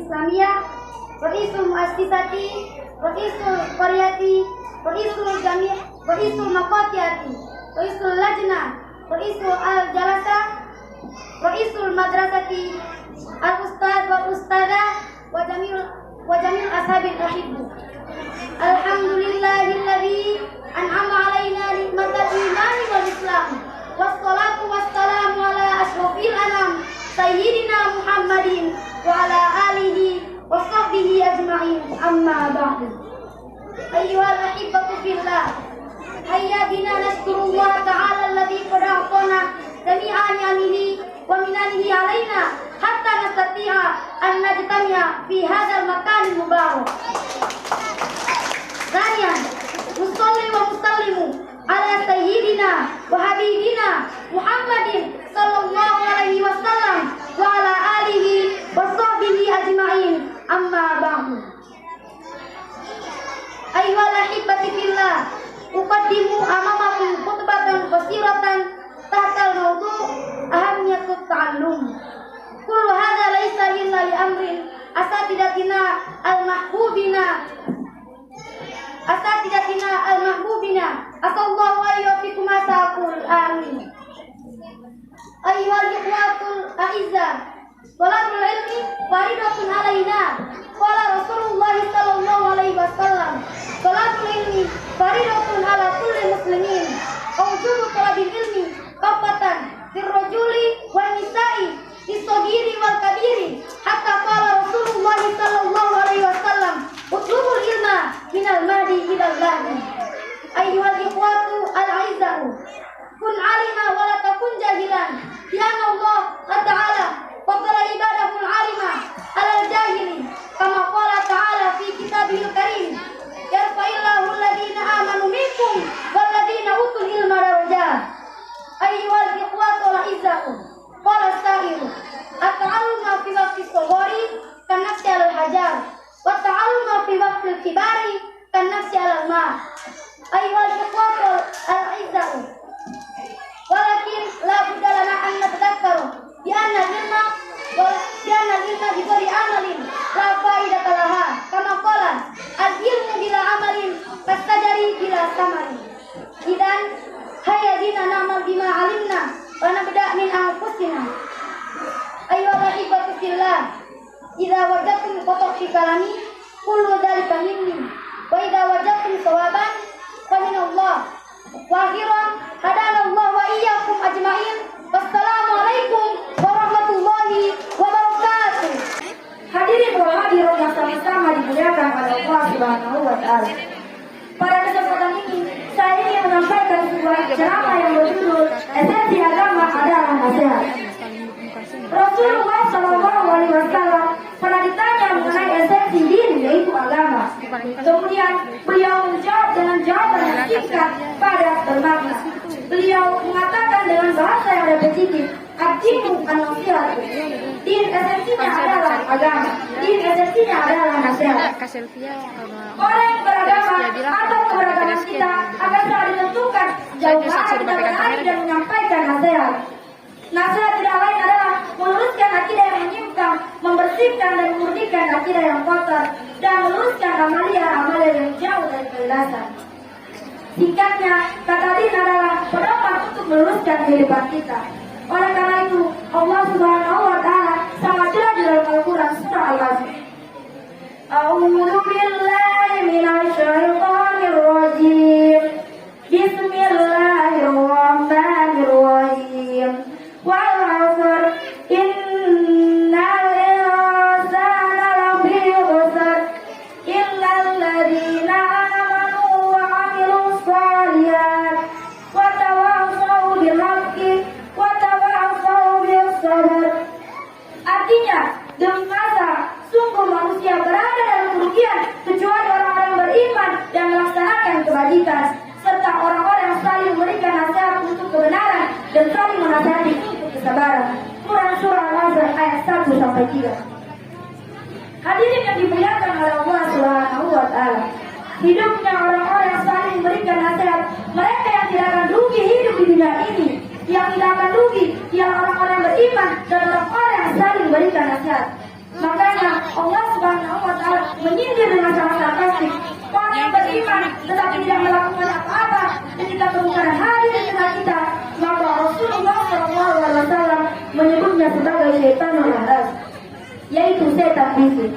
Islamiyah, Ra'isul Muassisati, Ra'isul Qaryati, Ra'isul Jami', Ra'isul Maqatiyati, Ra'isul Lajna, Ra'isul Al-Jalasa, Ra'isul Madrasati, Al-Ustad wal Ustadah, wa Jamil Ashabil Ahibbu. Alhamdulillahilladzi an'ama alaina nikmatal iman wal Islam. Wassalatu wassalamu ala asyrofil anam Sayyidina Muhammadin wa ala alihi wa sahbihi ajma'in, amma ba'du. Ayyuhal ahibbatu fillah, hayya bina nashkurullah ta'ala alladhi qad a'tana jami'a ni'amihi wa minanihi alaina hatta nastati'a an najtami'a fi hadzal makanil mubarak. Thaniyan, nusalli wa nusallimu ala sayyidina wa habibina Muhammadin sallallahu alaihi wasallam wa ala alihi wa sahbihi ajma'in, amma ba'du. Ayyuhal ahibbati fillah, uqaddimu amamakum khutbatan qasiratan tahtal mawdu' ahamiyatut ta'allum. Kullu hadha laysa illa li amrin asatidatina al-mahbubina asallahu ayyufikum asaqul amin. Ayyuhal ikhwatul a'izza, talabul ilmi faridatun alaina. Qala Rasulullah sallallahu alaihi wasallam, talabul ilmi faridatun ala kulli muslimin. Awjudu talabil ilmi kafatan firrajuli wan nisa'i, lisogiri wal kabiri, hatta qala Rasulullah sallallahu alaihi wasallam, utlubul ilma minal madi ilal lahdi. Ayyuhal ikhwatu al-a'izza'u, kun alima wa la takun jahilan. Ya Allah ta'ala fadala ibadahul alima alal jahili, kama qala ta'ala fi kitabihil karim, yarfa'illahu alladhina amanu minkum walladhina utul ilma darajat. Ayyuhal ikhwatu al-a'izza'u, qala sa'iru at-ta'alluma fi waqti shogori kan nafsi alal hajar, wa ta'alluma fi waqti kibari kan nafsi alal ma. Ayyuhal ikhwatu al-a'izza'u, walakin la budda lana an natadakkaru bi anna al-ilma bighairi amalin la faidata laha, kama qala al-ilmu bila amalin kastajari bila samari. Idan hayya bina na'mal bima alimna wa nabda min anfusina. Ayyuhal ahibbatu fillah, idza wajadtum khata' fi kalami kullu dzalika minni, wa idza wajadtum sawaban fa min Allah. Wa akhiran hadanallahu wa iyyakum ajma'in. Wassalamualaikum warahmatullahi wabarakatuh. Hadirin wa hadirat yang sama-sama dimuliakan oleh Allah Subhanahu wa taala. Pada kesempatan ini saya ingin menyampaikan sebuah ceramah yang berjudul Esensi Agama Adalah Nasihat. Rasulullah Shallallahu Alaihi Wasallam pernah ditanya mengenai esensi diri, yaitu agama. Kemudian beliau menjawab dengan jawaban yang singkat, padat, bermakna. Beliau mengatakan dengan bahasa yang repetitif, "Ad-dinu an-nasihat." Din esensinya adalah agama. Din esensinya adalah nasihat. Orang yang beragama atau keberagaman kita akan selalu menentukan jauh mana kita menarik dan menyampaikan nasihat. Nasihat tidak lain adalah meluruskan akidah yang menyimpang, membersihkan dan memurnikan akidah yang kotor, dan meluruskan amalia-amalia yang jauh dari keikhlasan. Singkatnya, kata din adalah pedoman untuk meluruskan kehidupan kita. Oleh karena itu, Allah Subhanahu wa taala sangat jelas di dalam Al-Qur'an surah Al-Ghafir. A'udzu billahi minasyaitonir rajim. Bismillahirrahmanirrahim. Wal 'asr innal insana lafi khusr illa alladziina aamanu wa 'amilus shalihat wa tawassaw bil haqqi wa tawassaw bis sabr. Artinya, demi masa sungguh manusia berada dalam kerugian kecuali orang-orang beriman dan melaksanakan kebajikan, serta orang-orang yang saling memberikan nasihat untuk kebenaran dan saling menasihati untuk kesabaran. Quran surah Al-Asr ayat 1 sampai 3. Hadirin yang dimuliakan oleh Allah Subhanahu wa taala, hidupnya orang-orang yang saling memberikan nasihat, mereka yang tidak akan rugi hidup di dunia ini. Yang tidak akan rugi ialah orang-orang beriman dan orang-orang yang saling memberikan nasihat. Makanya Allah Subhanahu wa Ta'ala menyindir dengan sangat sarkastik. Orang yang beriman tetapi tidak melakukan apa-apa ketika kemungkaran hadir di tengah kita, maka Rasulullah SAW menyebutnya sebagai syaitanul ahras, yaitu setan bisu.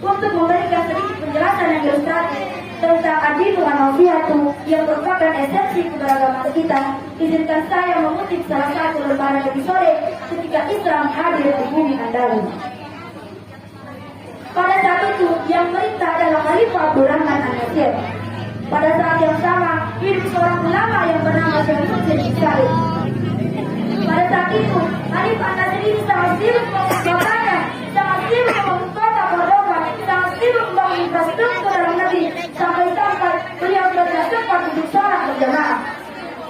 Untuk memberikan sedikit penjelasan yang ilustratif tentang ad-dinu an-nasihatu yang merupakan esensi keberagaman kita, izinkan saya mengutip salah satu lembaran episode ketika Islam hadir di bumi Andalus. Pada saat itu yang merintah adalah Khalifah Abdurrahman an-Nasir. Pada saat yang sama hidup seorang ulama yang bernama Syekh Nursin Said. Pada saat itu Khalifah an-Nasir ini sangat sibuk membangun bapaknya, sangat sibuk membangun kota Cordoba, sangat sibuk membangun infrastruktur dalam negeri, sampai-sampai beliau tidak sempat untuk sholat berjamaah.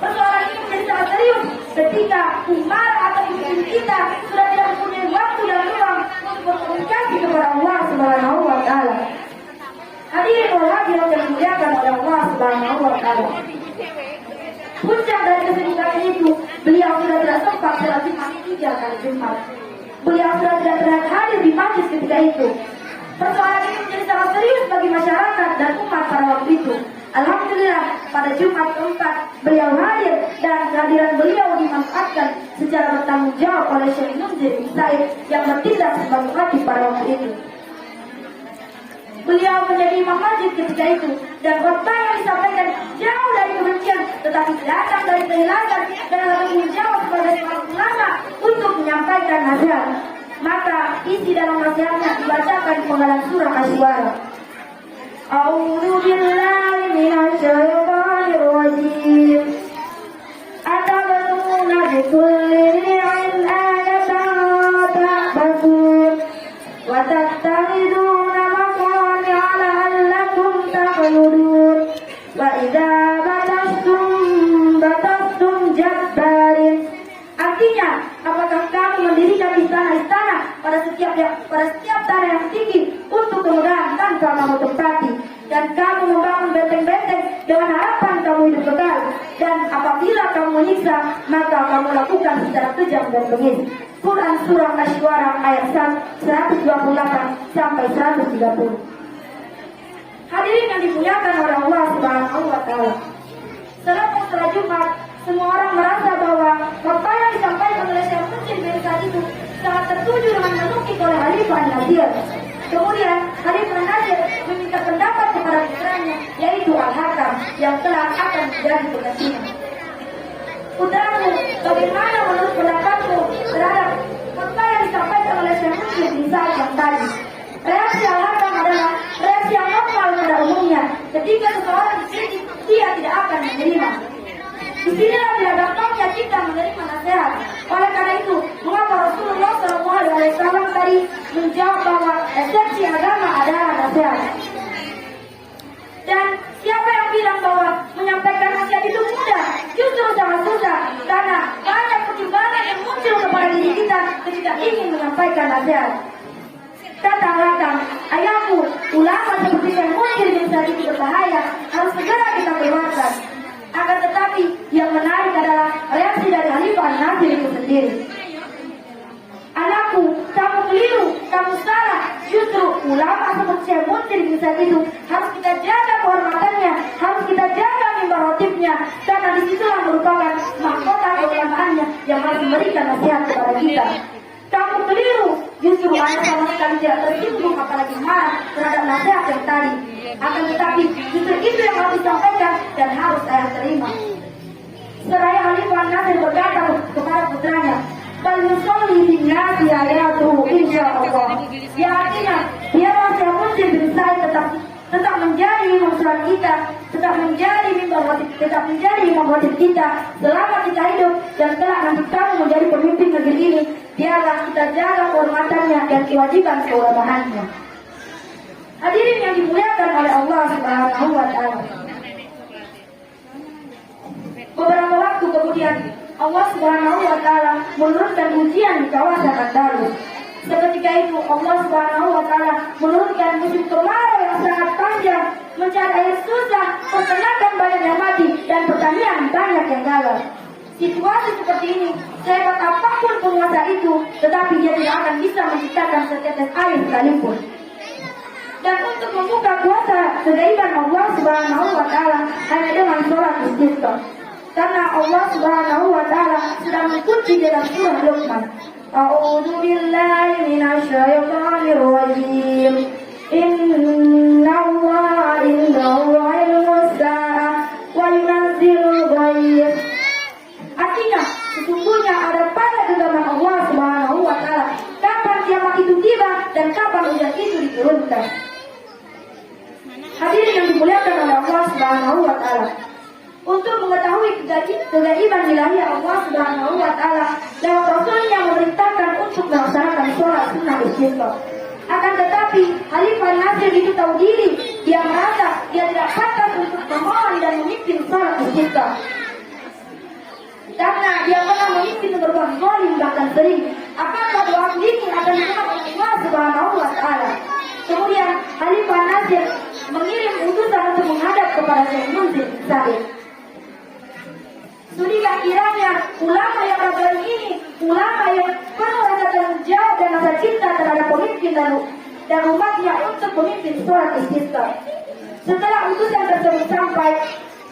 Persoalan ini menjadi sangat serius ketika umar atau pemimpin kita sudah tidak mempunyai waktu dan ruang untuk berkomunikasi kepada Allah Subhanahu wa Ta'ala. Hadirin wahabi yang dimuliakan oleh Allah Subhanahu wa Ta'ala. Puncak dari kesibukan itu, beliau sudah tidak sempat sholat Jumat 3 kali Jumat. Beliau sudah tidak terlihat hadir di majlis ketika itu. Persoalan ini menjadi sangat serius bagi masyarakat dan umat pada waktu itu. Alhamdulillah, pada Jumat keempat beliau hadir dan kehadiran beliau dimanfaatkan secara bertanggung jawab oleh Syekh Nursin Said yang bertindak sebagai khatib pada waktu itu. Beliau menjadi imam masjid ketika itu dan khutbah yang disampaikan jauh dari kebencian, tetapi datang dari keikhlasan dan bertanggung jawab sebagai seorang ulama untuk menyampaikan nasihat. Maka isi dalam nasihatnya dibacakan penggalan surah Asy-Syu'ara. A'udzu billahi minasy syaithanir rajim. Atabtununa bikulli ri'in ayatan ta'budun wa tattakhiduna maqami'a la'allakum taqludun wa idza batastum jabbarin. Artinya, apakah kamu mendirikan istana-istana pada setiap tanah yang tinggi untuk kemudahan tanpa kamu tempati, dan kamu membangun benteng-benteng dengan harapan kamu hidup kekal, dan apabila kamu menyiksa maka kamu lakukan secara kejam dan bengis. Quran surah Asy-Syu'ara ayat 128 sampai 130. Hadirin yang dimuliakan oleh Allah Subhanahu wa Ta'ala. Setelah Jumat, semua orang merasa bahwa apa yang disampaikan oleh Syekh Nursin saat itu sangat tertuju dengan menukik oleh Khalifah an-Nasir. Kemudian Khalifah an-Nasir meminta pendapat kepada putranya, yaitu Al-Hakam, yang telah akan menjadi penggantinya. Putraku, bagaimana menurut pendapatmu terhadap apa yang disampaikan oleh Syekh Nursin saat yang tadi? Reaksi Al-Hakam adalah reaksi yang normal pada umumnya. Ketika seseorang dikritik, dia tidak akan menerima. Disinilah tidak gampangnya kita menerima nasihat. Oleh karena itu, mengapa Rasulullah SAW tadi menjawab bahwa esensi agama adalah nasihat. Dan siapa yang bilang bahwa menyampaikan nasihat itu mudah? Justru sangat susah, karena banyak pertimbangan yang muncul kepada diri kita ketika ingin menyampaikan nasihat. Kata Al-Hakam, ayahku, ulama seperti yang Munzir bin Sa'id itu berbahaya, harus segera kita keluarkan. Akan tetapi yang menarik adalah reaksi dari Khalifah an-Nasir itu sendiri. Anakku, kamu keliru, kamu salah. Justru ulama seperti Syekh Munzir bin Sa'id itu harus kita jaga kehormatannya, harus kita jaga mimbar khotibnya, karena disitulah merupakan mahkota keulamaannya yang harus memberikan nasihat kepada kita. Kamu keliru, justru anak sama sekali tidak tersinggung apalagi marah terhadap nasihat yang tadi. Akan tetapi justru itu yang harus disampaikan dan harus saya terima. Seraya Khalifah an-Nasir berkata kepada putranya, "Bal yusalli bin nasi ayatuhu insyaallah." Yang artinya, biarlah Syekh Munzir bin Sa'id tetap menjadi imam salat kita, tetap menjadi imam khotib kita selama kita hidup, dan kelak nanti kamu menjadi pemimpin negeri ini. Biarlah kita jaga kehormatannya dan kewajiban keulamaannya. Hadirin yang dimuliakan oleh Allah Subhanahu wa Ta'ala. Beberapa waktu kemudian Allah Subhanahu wa Ta'ala menurunkan ujian di kawasan Andalus. Seketika itu Allah Subhanahu wa Ta'ala menurunkan musim kemarau yang sangat panjang, mencari air susah, peternakan banyak yang mati, dan pertanian banyak yang gagal. Situasi seperti ini, sehebat apapun penguasa itu, tetapi dia tidak akan bisa menciptakan setetes air sekalipun. Dan untuk membuka kuasa kegaiban Allah Subhanahu wa Ta'ala hanya dengan sholat istighfar. Karena Allah Subhanahu wa Ta'ala sedang mengunci dalam surah Luqman. A'udzu billahi minasyaitonir rajim. Inna Allah indahu ilmus sa'ah wa yunazzilul ghaith. Artinya, sesungguhnya ada pada genggaman Allah Subhanahu wa Ta'ala kapan kiamat itu tiba dan kapan hujan itu diturunkan. Hadirin yang dimuliakan oleh Allah Subhanahu wa Ta'ala, untuk mengetahui kegaiban ilahi Allah Subhanahu wa Ta'ala, lewat Rasulnya memerintahkan untuk melaksanakan sholat sunnah istighfar. Akan tetapi Khalifah Nasir itu tahu diri, dia merasa dia tidak pantas untuk memohon dan memimpin sholat istighfar. Karena dia pernah memimpin berbuat zalim bahkan sering. Apakah doa ini akan diterima oleh Allah Subhanahu wa Ta'ala? Kemudian Khalifah Nasir mengirim utusan untuk menghadap kepada Syekh Munzir bin Sa'id. Sudahkah kiranya ulama yang ragal ini, ulama yang penuh rasa tanggung jawab dan rasa cinta terhadap pemimpin dan umatnya untuk memimpin sholat istighfar. Setelah utusan tersebut sampai,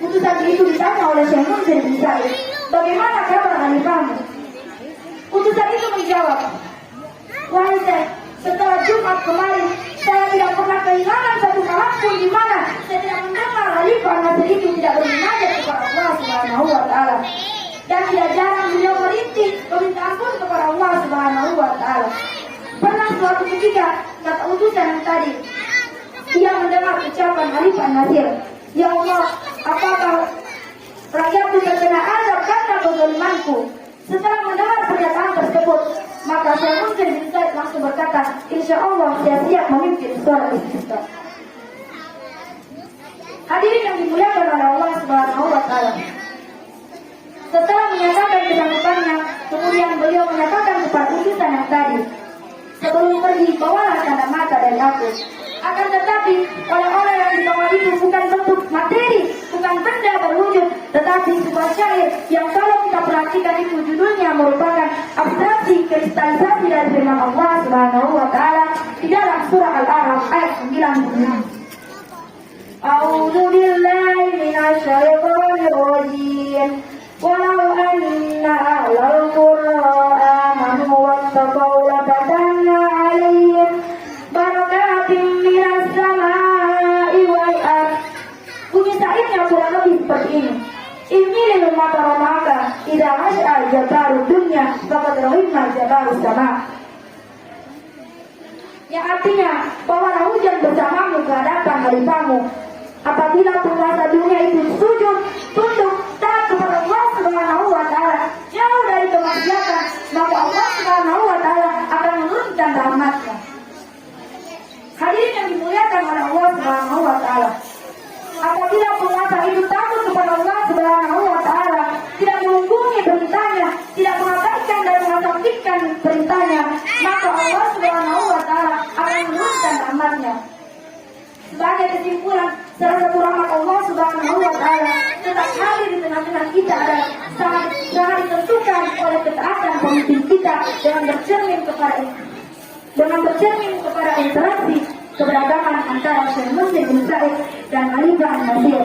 utusan itu ditanya oleh Syekh Munzir bin Sa'id, bagaimana kabar khalifahmu? Utusan itu menjawab, wahai Syekh, setelah Jumat kemarin, saya tidak pernah kehilangan satu malam pun di mana saya tidak mendengar Khalifah Nasir itu tidak bermunajat kepada Allah Subhanahu wa Ta'ala. Dan tidak jarang beliau merintih meminta ampun kepada Allah Subhanahu wa Ta'ala. Pernah suatu ketika, kata utusan yang tadi, dia mendengar ucapan Khalifah Nasir, ya Allah, apakah rakyatku terkena azab karena kezalimanku? Setelah mendengar pernyataan tersebut, maka Syekh Munzir bin Sa'id langsung berkata, insya Allah saya siap memimpin sholat istighfar. Hadirin yang dimuliakan oleh Allah Subhanahu wa Ta'ala, setelah menyatakan kesanggupannya, kemudian beliau menyatakan kepada utusan yang tadi, sebelum pergi bawalah tanda mata dari aku. Akan tetapi oleh-oleh yang dibawa itu bukan bentuk materi, bukan benda berwujud, tetapi sebuah syair yang kalau kita perhatikan itu judulnya merupakan abstraksi kristalisasi dari firman Allah Subhanahu wa Ta'ala di dalam surah Al-A'raf ayat 96. A'udzu billahi minasyaitonir rajim. Walau anna ahlal qura amanu wattaqaw lafatahna 'alaihim barakatin minas sama'i wal ardh. Bunyi syairnya kurang lebih seperti ini. Ini lil maka idza as'a jabaru dunya faqad rahimna jabaru sama. Yang artinya bahwa hujan bersamamu ke hadapan khalifahmu. Apabila penguasa dunia itu sujud, tunduk, taat kepada Allah Subhanahu wa Ta'ala, jauh dari kemaksiatan, maka Allah Subhanahu wa Ta'ala akan menurunkan rahmat-Nya. Hadirin yang dimuliakan oleh Allah Subhanahu wa Ta'ala, apabila penguasa itu takut kepada Allah Subhanahu wa Ta'ala, tidak menghubungi perintahnya, tidak mengabaikan dan mengasapkan perintahnya, maka Allah Subhanahu wa Ta'ala akan menurunkan rahmat-Nya. Sebagai kesimpulan, salah satu rahmat Allah Subhanahu wa Ta'ala tetap hadir di tengah-tengah kita adalah sangat ditentukan oleh ketaatan pemimpin kita dengan bercermin kepada interaksi keberagaman antara Syekh Munzir bin Sa'id dan Khalifah Nasir.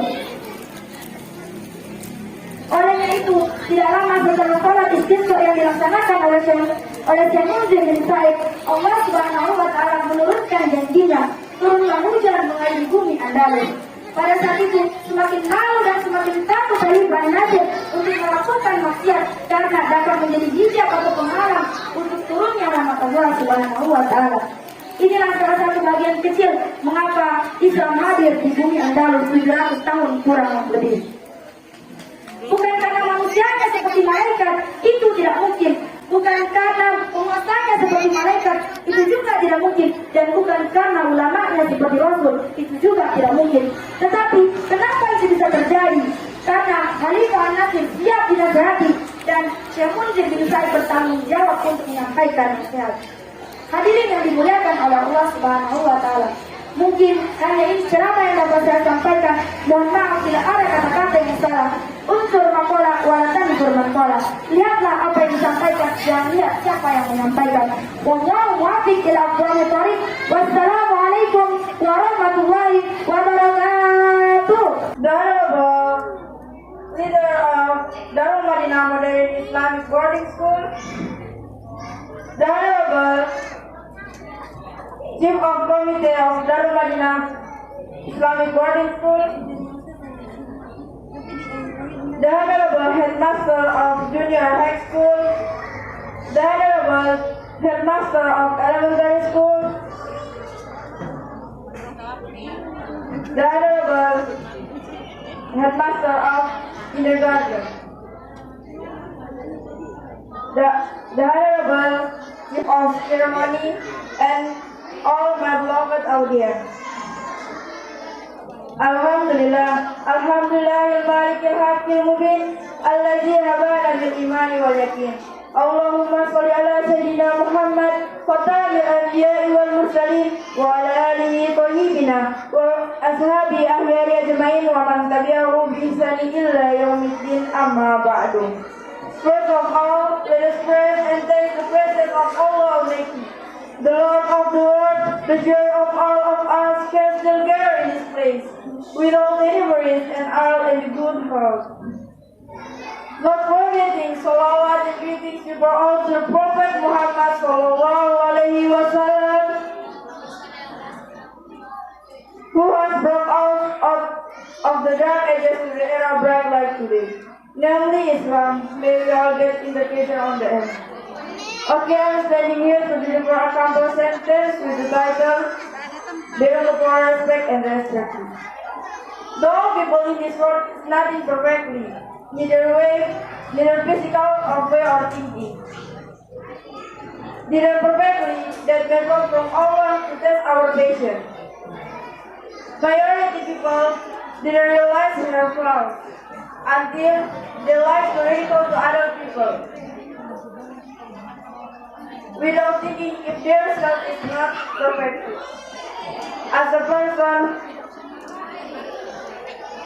Olehnya itu, tidak lama setelah sholat istighfar yang dilaksanakan oleh Syekh Munzir bin Sa'id, Allah Subhanahu wa Ta'ala menurunkan janjinya, turunlah hujan mengairi bumi Andalus. Pada saat itu, semakin malu dan semakin takut Khalifah Nasir untuk melakukan maksiat karena dapat menjadi hijab atau penghalang untuk turunnya rahmat Allah Subhanahu wa Ta'ala. Inilah salah satu bagian kecil mengapa Islam hadir di bumi Andalus 700 tahun kurang lebih. Bukan karena manusianya seperti malaikat, itu tidak mungkin. Bukan karena penguasanya seperti malaikat, itu juga tidak mungkin. Dan bukan karena ulamanya seperti Rasul, itu juga tidak mungkin. Tetapi, kenapa itu bisa terjadi? Karena Khalifah Nasir siap dinasihati dan Syekh Munzir bin Sa'id bertanggung jawab untuk menyampaikan nasihat. Hadirin yang dimuliakan oleh Allah Subhanahu wa Ta'ala, mungkin hanya ini ceramah yang dapat saya sampaikan. Mohon maaf bila ada kata-kata yang salah. Unsur makola walatan unsur makola. yang lihat siapa yang menyampaikan. Wallahu muwaffiq ila aqwamit thoriq. Wassalamualaikum warahmatullahi wabarakatuh. Leader of Darul Madinah Modern Islamic Boarding School, the Honorable Chief of Committee of Darul Madinah Islamic Boarding School, the Honorable Headmaster of Junior High School, the Honorable Headmaster of Elementary School, the Honorable Headmaster of Kindergarten, the Honorable Chief of Ceremony, and all my beloved audience. Alhamdulillah, Malikil Haqqil Mubin, Allazi habana bil imani wal yakin. Allahumma sholli ala Sayyidina Muhammad, Khatamil Anbiya'i wal Mursalin, wa ala alihi thayyibina wa ashabi ahwari ajma'in wa man tabi'ahum bi ihsani illa yaumiddin, amma ba'du. First of all, let us praise and thank the presence of Allah Almighty, the Lord of the world, the joy of all of us can still gather in this place, with all the memories and all in the good heart. Not forgetting salawat and greetings before all to the Prophet Muhammad sallallahu alaihi wasallam, who has brought out of the dark ages to the era bright light today, namely Islam. May we all get invitation on the end. Okay, I'm standing here to deliver a campus sentence with the title, Build for Respect and Respect. Though people in this world is nothing perfectly, neither physical or way or thinking. Neither perfectly that may come from Allah to test our patience. Majority people didn't realize their flaws until they like to ridicule to other people, without thinking if their self is not perfect. As a person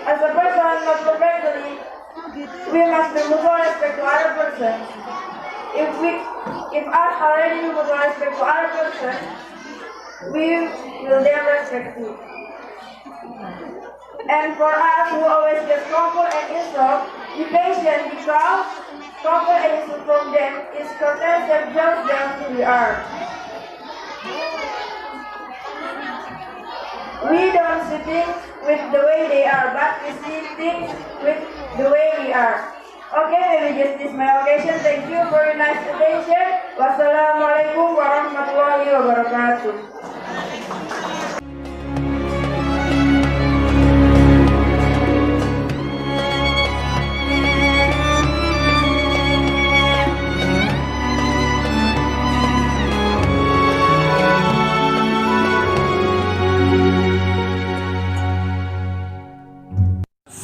not perfectly, we must be mutual respect to other person. If us already mutual respect to other person, we will then respect too. And for us who always get comfort and insult, be patient because comfort and insult from them is content them just who we are. We don't see things with the way they are, but we see things with the way we are. Okay, maybe just this my occasion. Thank you for your nice attention. Wassalamualaikum warahmatullahi wabarakatuh.